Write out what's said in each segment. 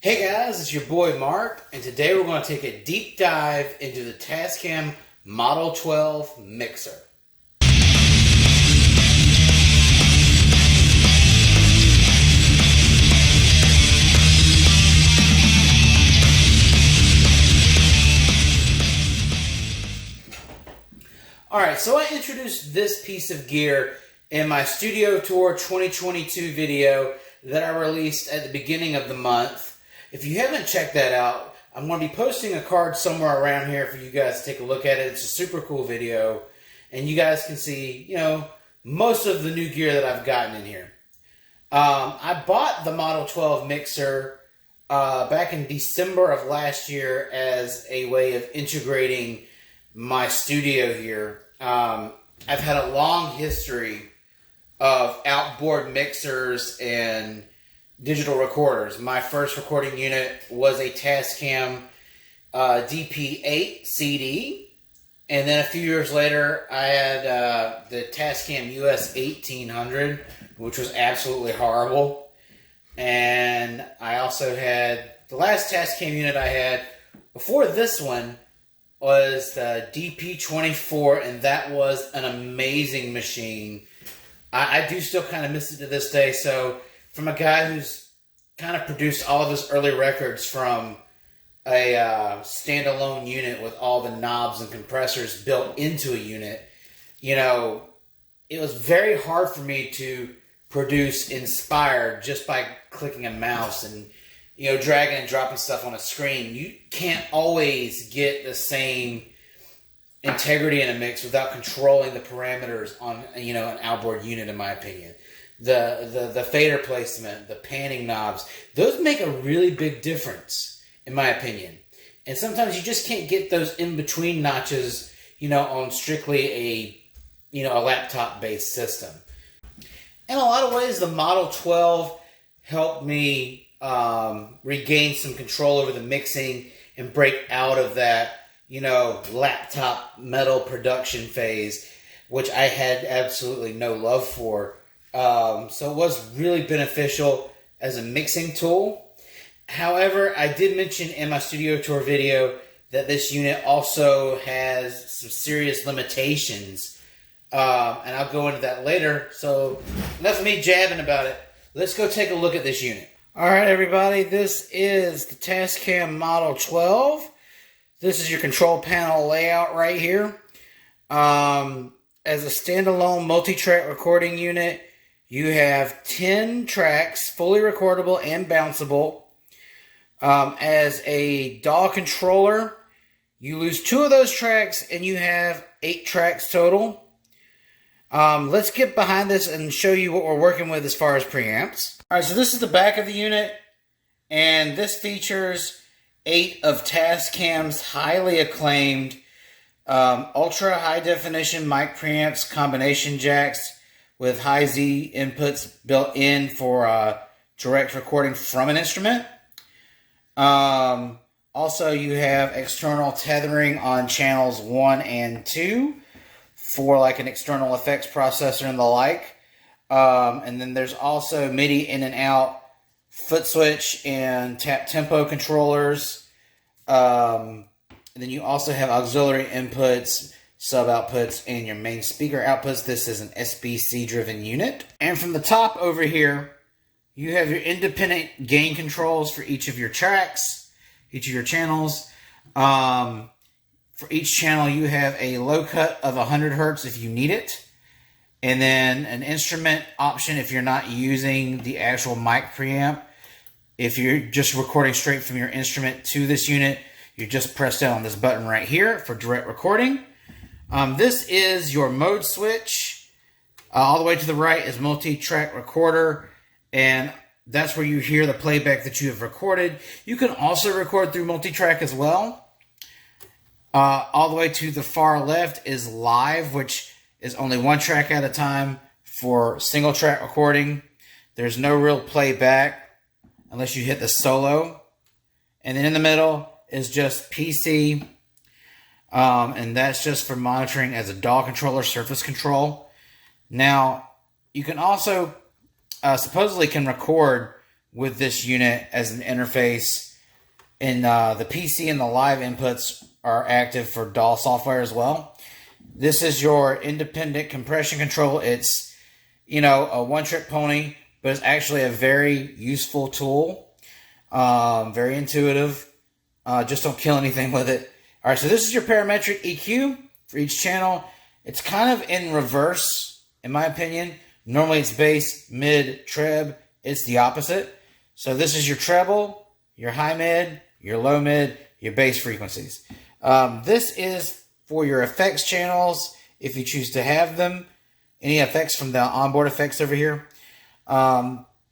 Hey guys, it's your boy Mark, and today we're going to take a deep dive into the Tascam Model 12 mixer. Alright, so I introduced this piece of gear in my Studio Tour 2022 video that I released at the beginning of the month. If you haven't checked that out, I'm going to be posting a card somewhere around here for you guys to take a look at it. It's a super cool video, and you guys can see, most of the new gear that I've gotten in here. I bought the Model 12 mixer back in December of last year as a way of integrating my studio here. I've had a long history of outboard mixers and digital recorders. My first recording unit was a Tascam DP8 CD, and then a few years later I had the Tascam US 1800, which was absolutely horrible. And I also had the last Tascam unit I had before this one was the DP24, and that was an amazing machine. I do still kind of miss it to this day. So from a guy who's kind of produced all of his early records from a standalone unit with all the knobs and compressors built into a unit, it was very hard for me to produce inspired just by clicking a mouse and, dragging and dropping stuff on a screen. You can't always get the same integrity in a mix without controlling the parameters on, an outboard unit, in my opinion. The fader placement, the panning knobs, those make a really big difference, in my opinion. And sometimes you just can't get those in-between notches, on strictly a laptop-based system. In a lot of ways, the Model 12 helped me regain some control over the mixing and break out of that, laptop metal production phase, which I had absolutely no love for. So it was really beneficial as a mixing tool. However, I did mention in my Studio Tour video that this unit also has some serious limitations. And I'll go into that later. So enough of me jabbing about it. Let's go take a look at this unit. Alright everybody, this is the Tascam Model 12. This is your control panel layout right here. As a standalone multi-track recording unit, you have 10 tracks, fully recordable and bounceable. As a DAW controller, you lose 2 of those tracks and you have 8 tracks total. Let's get behind this and show you what we're working with as far as preamps. Alright, so this is the back of the unit, and this features 8 of Tascam's highly acclaimed ultra high definition mic preamps, combination jacks with high Z inputs built in for direct recording from an instrument. Also, you have external tethering on channels 1 and 2 for like an external effects processor and the like. And then there's also MIDI in and out foot switch and tap tempo controllers. And then you also have auxiliary inputs, sub outputs, and your main speaker outputs. This is an SBC driven unit. And from the top over here, you have your independent gain controls for each of your tracks, each of your channels. For each channel, you have a low cut of 100 Hertz if you need it. And then an instrument option if you're not using the actual mic preamp. If you're just recording straight from your instrument to this unit, you just press down on this button right here for direct recording. This is your mode switch. All the way to the right is multi-track recorder, and that's where you hear the playback that you have recorded. You can also record through multi-track as well. All the way to the far left is live, which is only 1 track at a time for single track recording. There's no real playback unless you hit the solo. And then in the middle is just PC. And that's just for monitoring as a DAW controller, surface control. Now, you can also supposedly can record with this unit as an interface. And the PC and the live inputs are active for DAW software as well. This is your independent compression control. It's, you know, a one-trick pony, but it's actually a very useful tool. Very intuitive. Just don't kill anything with it. All right, so this is your parametric EQ for each channel. It's kind of in reverse, in my opinion. Normally it's bass, mid, treb. It's the opposite. So this is your treble, your high mid, your low mid, your bass frequencies. This is for your effects channels, if you choose to have them. Any effects from the onboard effects over here.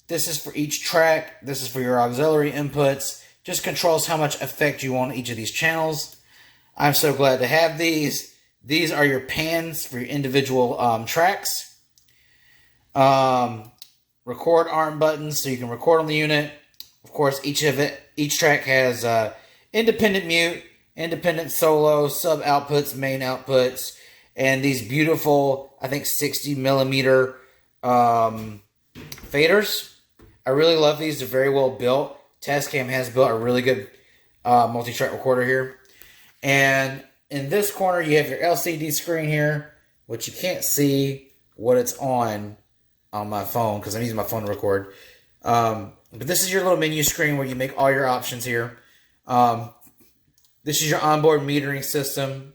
This is for each track. This is for your auxiliary inputs. Just controls how much effect you want on each of these channels. I'm so glad to have these. These are your pans for your individual tracks. Record arm buttons so you can record on the unit. Of course, each track has independent mute, independent solo, sub outputs, main outputs, and these beautiful, I think 60 millimeter faders. I really love these. They're very well built. Tascam has built a really good multi-track recorder here. And in this corner, you have your LCD screen here, which you can't see what it's on my phone because I'm using my phone to record. But this is your little menu screen where you make all your options here. This is your onboard metering system.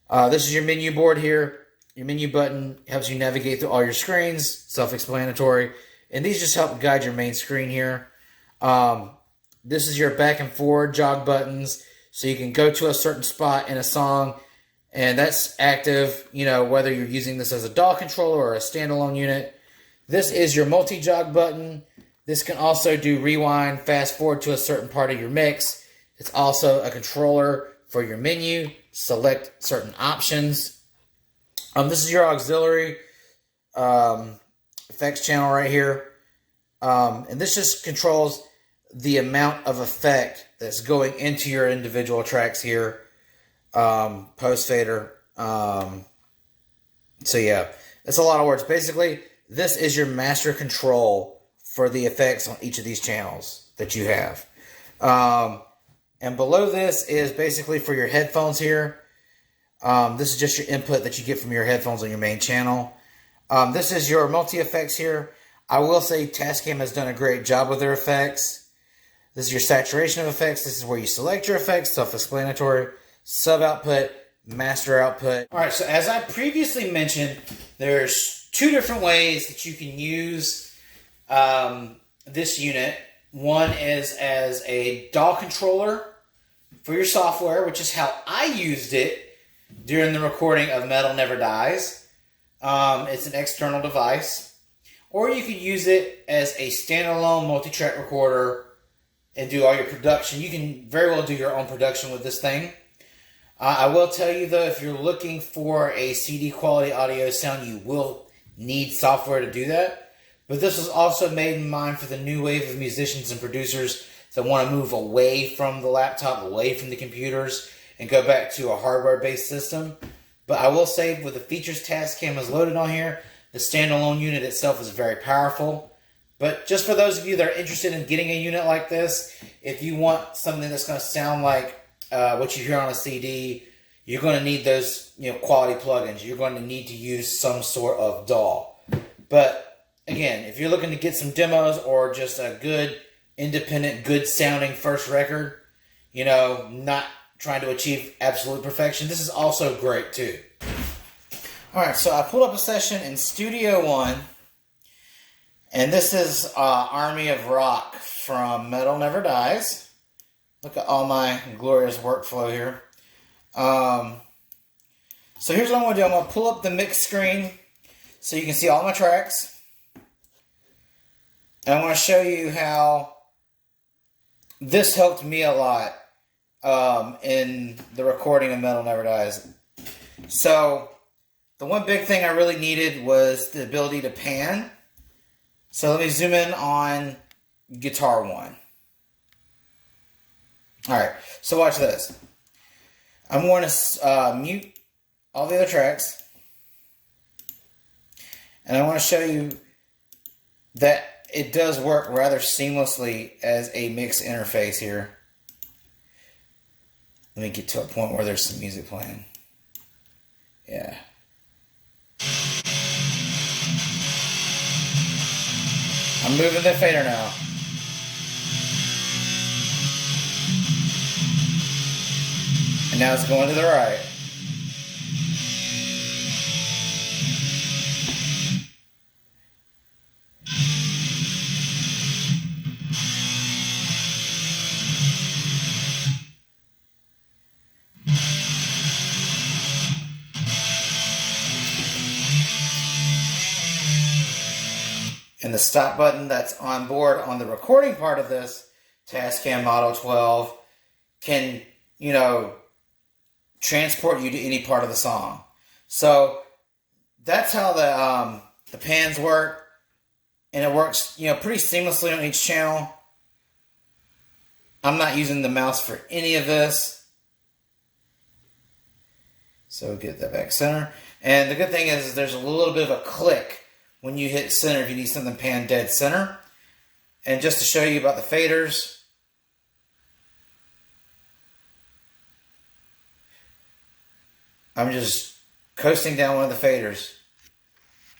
This is your menu board here. Your menu button helps you navigate through all your screens. Self-explanatory. And these just help guide your main screen here. This is your back and forward jog buttons. So you can go to a certain spot in a song. And that's active, you know, whether you're using this as a DAW controller or a standalone unit. This is your multi-jog button. This can also do rewind, fast forward to a certain part of your mix. It's also a controller for your menu. Select certain options. This is your auxiliary effects channel right here. And this just controls the amount of effect that's going into your individual tracks here. Post fader. So yeah, that's a lot of words. Basically, this is your master control for the effects on each of these channels that you have. And below this is basically for your headphones here. This is just your input that you get from your headphones on your main channel. This is your multi-effects here. I will say Tascam has done a great job with their effects. This is your saturation of effects. This is where you select your effects, self-explanatory. Sub-output, master output. All right, so as I previously mentioned, there's two different ways that you can use this unit. One is as a DAW controller for your software, which is how I used it during the recording of Metal Never Dies. It's an external device. Or you could use it as a standalone multi-track recorder and do all your production. You can very well do your own production with this thing. I will tell you, though, if you're looking for a CD quality audio sound, you will need software to do that. But this was also made in mind for the new wave of musicians and producers that want to move away from the laptop, away from the computers, and go back to a hardware-based system. But I will say, with the features Tascam has loaded on here, the standalone unit itself is very powerful. But just for those of you that are interested in getting a unit like this, if you want something that's going to sound like what you hear on a CD, you're going to need those, quality plugins. You're going to need to use some sort of DAW. But again, if you're looking to get some demos or just a good, independent, good sounding first record, not trying to achieve absolute perfection, this is also great too. Alright, so I pulled up a session in Studio One, and this is Army of Rock from Metal Never Dies. Look at all my glorious workflow here. So here's what I'm going to do. I'm going to pull up the mix screen so you can see all my tracks. And I want to show you how this helped me a lot in the recording of Metal Never Dies. So the one big thing I really needed was the ability to pan. So let me zoom in on guitar one. Alright, so watch this. I'm going to mute all the other tracks. And I want to show you that it does work rather seamlessly as a mix interface here. Let me get to a point where there's some music playing. Yeah. I'm moving the fader now. And now it's going to the right. And the stop button that's on board on the recording part of this Tascam Model 12 can, you know, transport you to any part of the song. So that's how the pans work, and it works, you know, pretty seamlessly on each channel. I'm not using the mouse for any of this. So get that back center. And the good thing is there's a little bit of a click when you hit center if you need something pan dead center. And just to show you about the faders, I'm just coasting down one of the faders.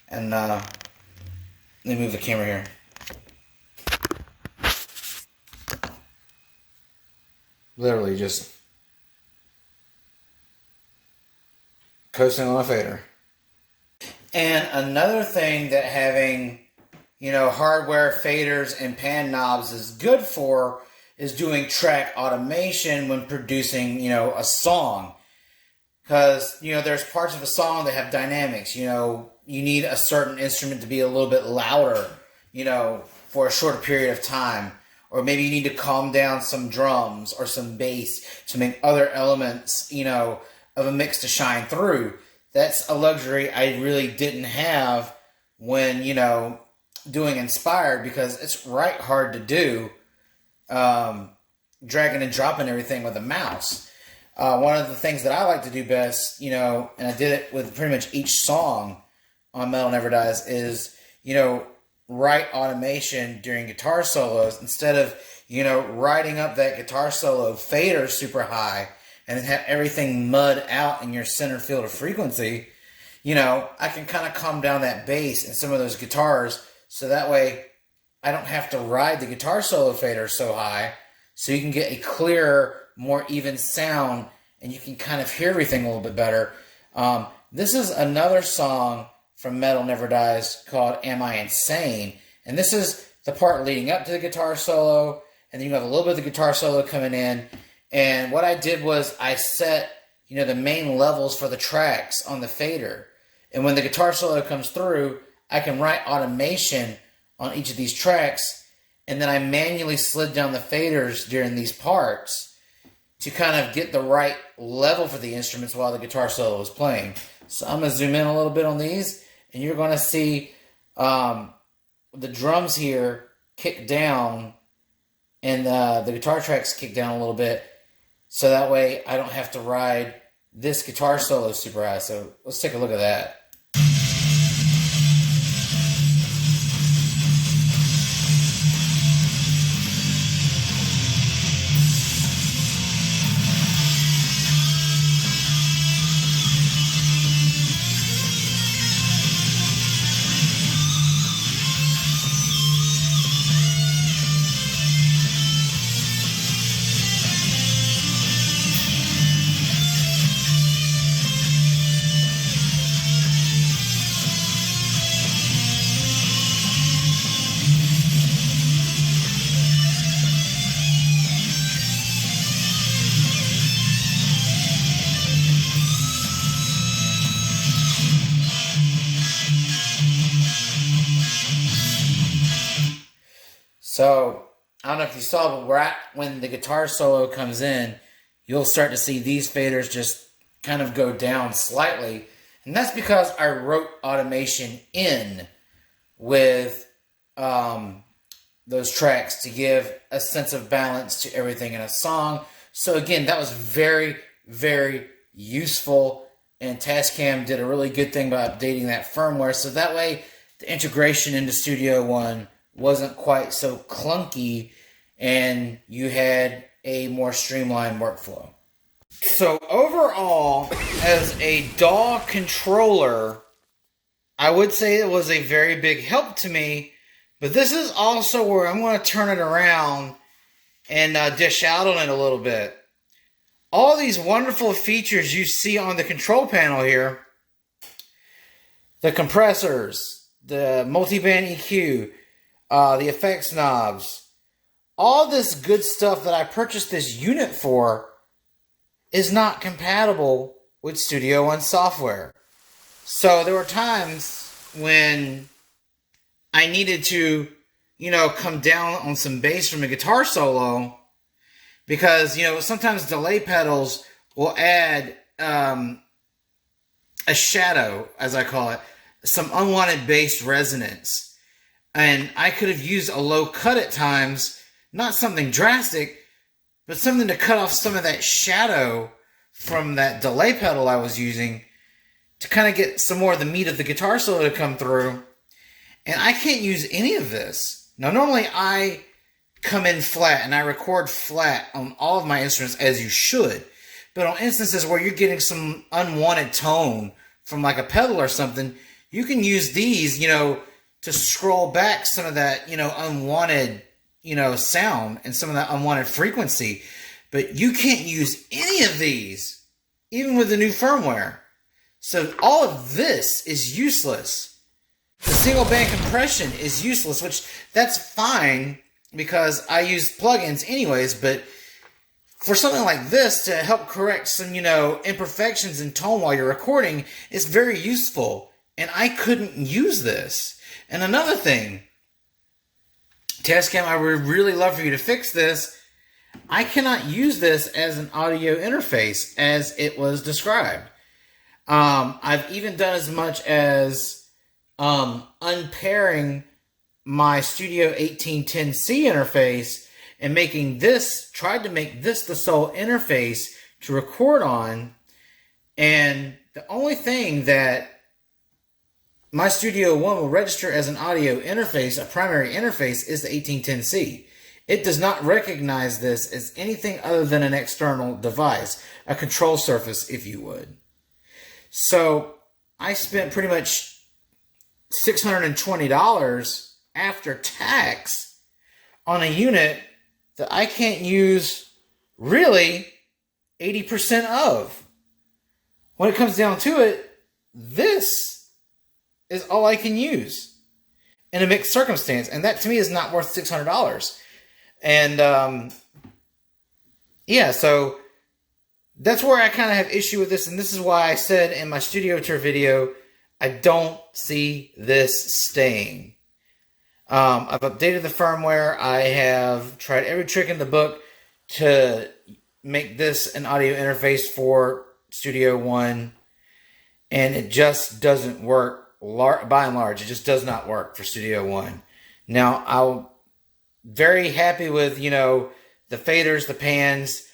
And let me move the camera here. Literally just coasting on a fader. And another thing that having, you know, hardware faders and pan knobs is good for is doing track automation when producing, you know, a song. Because, you know, there's parts of a song that have dynamics. You know, you need a certain instrument to be a little bit louder, you know, for a shorter period of time. Or maybe you need to calm down some drums or some bass to make other elements, you know, of a mix to shine through. That's a luxury I really didn't have when, you know, doing Inspired, because it's right hard to do, dragging and dropping everything with a mouse. One of the things that I like to do best, you know, and I did it with pretty much each song on Metal Never Dies, is, you know, write automation during guitar solos instead of, you know, writing up that guitar solo fader super high and then have everything mud out in your center field of frequency. You know, I can kind of calm down that bass in some of those guitars, so that way I don't have to ride the guitar solo fader so high, so you can get a clearer, more even sound, and you can kind of hear everything a little bit better. This is another song from Metal Never Dies called Am I Insane? And this is the part leading up to the guitar solo, and then you have a little bit of the guitar solo coming in. And what I did was I set, you know, the main levels for the tracks on the fader. And when the guitar solo comes through, I can write automation on each of these tracks, and then I manually slid down the faders during these parts to kind of get the right level for the instruments while the guitar solo is playing. So I'm going to zoom in a little bit on these, and you're going to see the drums here kick down, and the guitar tracks kick down a little bit, so that way I don't have to ride this guitar solo super high. So let's take a look at that. So, I don't know if you saw, but when the guitar solo comes in, you'll start to see these faders just kind of go down slightly. And that's because I wrote automation in with those tracks to give a sense of balance to everything in a song. So again, that was very, very useful. And Tascam did a really good thing by updating that firmware. So that way, the integration into Studio One wasn't quite so clunky and you had a more streamlined workflow. So overall, as a DAW controller, I would say it was a very big help to me, but this is also where I'm going to turn it around and dish out on it a little bit. All these wonderful features you see on the control panel here, the compressors, the multi-band EQ, the effects knobs, all this good stuff that I purchased this unit for is not compatible with Studio One software. So there were times when I needed to, come down on some bass from a guitar solo because, sometimes delay pedals will add a shadow, as I call it, some unwanted bass resonance. And I could have used a low cut at times, not something drastic, but something to cut off some of that shadow from that delay pedal I was using to kind of get some more of the meat of the guitar solo to come through. And I can't use any of this. Now, normally I come in flat and I record flat on all of my instruments, as you should. But on instances where you're getting some unwanted tone from like a pedal or something, you can use these, to scroll back some of that, unwanted, sound and some of that unwanted frequency. But you can't use any of these, even with the new firmware. So all of this is useless. The single band compression is useless, which that's fine because I use plugins anyways, but for something like this to help correct some, imperfections in tone while you're recording is very useful. And I couldn't use this. And another thing, Tascam, I would really love for you to fix this. I cannot use this as an audio interface as it was described. I've even done as much as unpairing my Studio 1810C interface and tried to make this the sole interface to record on. And the only thing that my Studio One will register as an audio interface, a primary interface, is the 1810C. It does not recognize this as anything other than an external device, a control surface, if you would. So I spent pretty much $620 after tax on a unit that I can't use really 80% of. When it comes down to it, this is all I can use in a mixed circumstance. And that to me is not worth $600. And yeah, so that's where I kind of have issue with this. And this is why I said in my studio tour video, I don't see this staying. I've updated the firmware. I have tried every trick in the book to make this an audio interface for Studio One. And it just doesn't work. By and large, it just does not work for Studio One. Now, I'm very happy with, the faders, the pans,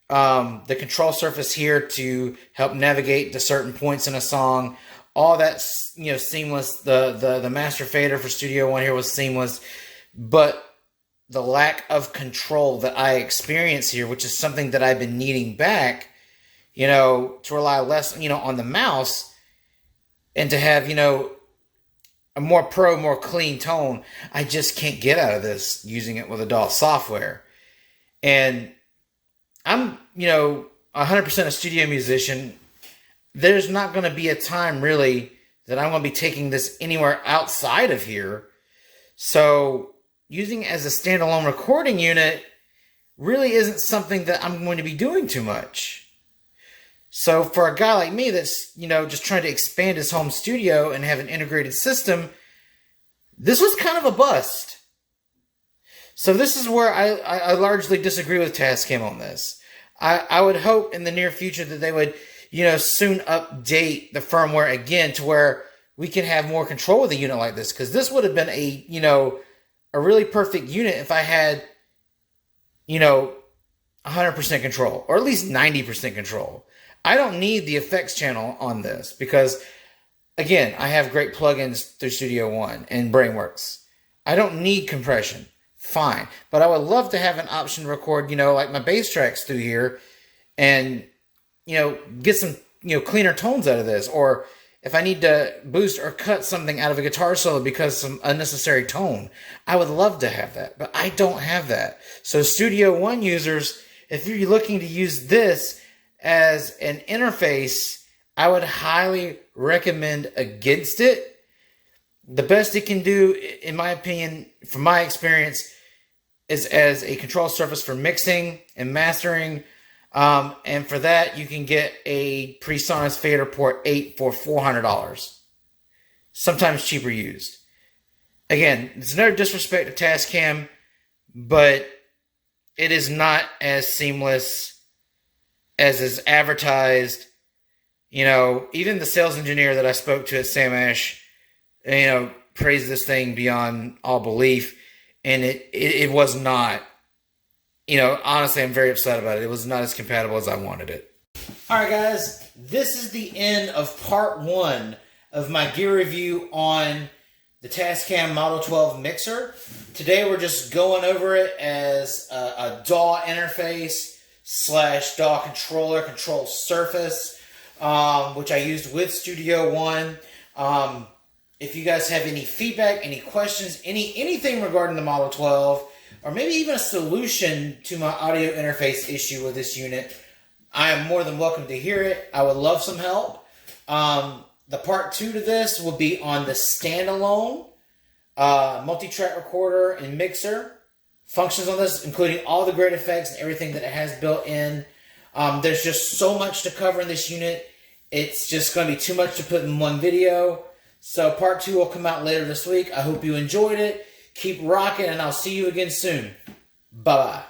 the control surface here to help navigate to certain points in a song. All that's, seamless. The master fader for Studio One here was seamless. But the lack of control that I experience here, which is something that I've been needing back, to rely less, on the mouse and to have, a more more clean tone, I just can't get out of this using it with a DAW software. And I'm, 100% a studio musician. There's not going to be a time really that I'm going to be taking this anywhere outside of here. So using it as a standalone recording unit really isn't something that I'm going to be doing too much. So for a guy like me that's, just trying to expand his home studio and have an integrated system, this was kind of a bust. So this is where I largely disagree with Tascam on this. I would hope in the near future that they would, soon update the firmware again to where we can have more control with a unit like this. Because this would have been a really perfect unit if I had, 100% control. Or at least 90% control. I don't need the effects channel on this because, again, I have great plugins through Studio One and Brainworks. I don't need compression. Fine. But I would love to have an option to record, like my bass tracks through here and, get some, cleaner tones out of this. Or if I need to boost or cut something out of a guitar solo because of some unnecessary tone, I would love to have that. But I don't have that. So Studio One users, if you're looking to use this as an interface, I would highly recommend against it. The best it can do, in my opinion, from my experience, is as a control surface for mixing and mastering. And for that, you can get a PreSonus Fader Port 8 for $400. Sometimes cheaper used. Again, it's no disrespect to Tascam, but it is not as seamless as is advertised. Even the sales engineer that I spoke to at Sam Ash, praised this thing beyond all belief, and it was not, honestly, I'm very upset about it. It was not as compatible as I wanted it. Alright guys, this is the end of part 1 of my gear review on the Tascam Model 12 mixer. Today we're just going over it as a DAW interface / DAW controller, control surface, which I used with Studio One. If you guys have any feedback, any questions, anything regarding the Model 12, or maybe even a solution to my audio interface issue with this unit, I am more than welcome to hear it. I would love some help. The part 2 to this will be on the standalone multi-track recorder and mixer. Functions on this, including all the great effects and everything that it has built in. There's just so much to cover in this unit. It's just going to be too much to put in one video. So part 2 will come out later this week. I hope you enjoyed it. Keep rocking, and I'll see you again soon. Bye-bye.